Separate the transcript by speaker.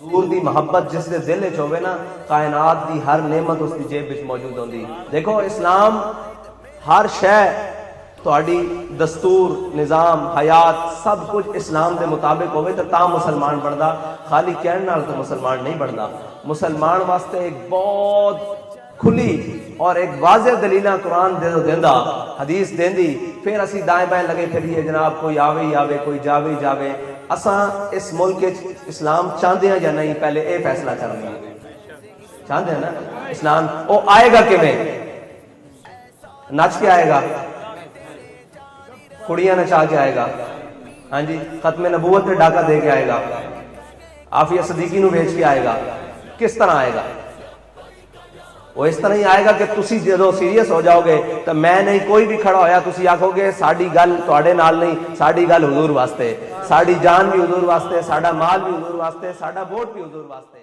Speaker 1: حضور دی محبت جس دے دل وچ ہوے نا، کائنات دی ہر نعمت اس دی جیب وچ موجود ہوندی۔ دیکھو اسلام ہر شے تہاڈی دستور، نظام، حیات سب کچھ اسلام دے مطابق ہوئے تو تا مسلمان بندا، خالی کہن نال تو مسلمان نہیں بندا۔ مسلمان واسطے ایک بہت کھلی اور ایک واضح دلیلہ قرآن دے دیندا، حدیث دیندی، پھر اسی دائیں بائیں لگے پھریے جناب کوئی آوے ہی آوے، کوئی جاوے ہی جاوے۔ اساں اس ملک اسلام چاہتے ہیں یا نہیں، پہلے اے فیصلہ کرنا ہے۔ چاہتے ہیں نا اسلام؟ وہ آئے گا کیویں؟ نچ کے آئے گا، کڑیاں نچا کے آئے گا، ہاں جی، ختم نبوت پہ ڈاکہ دے کے آئے گا، عافیہ صدیقی نو بیچ کے آئے گا؟ کس طرح آئے گا؟ وہ اس طرح ہی آئے گا کہ تسی جدو سیریس ہو جاؤ گے تو میں نہیں، کوئی بھی کھڑا ہویا تسی آکھو گے ساڈی گل تواڈے نال نہیں، ساڈی گل حضور واسطے، ساڈی جان بھی حضور واسطے، ساڈا مال بھی حضور واسطے، ساڈا ووٹ بھی حضور واسطے۔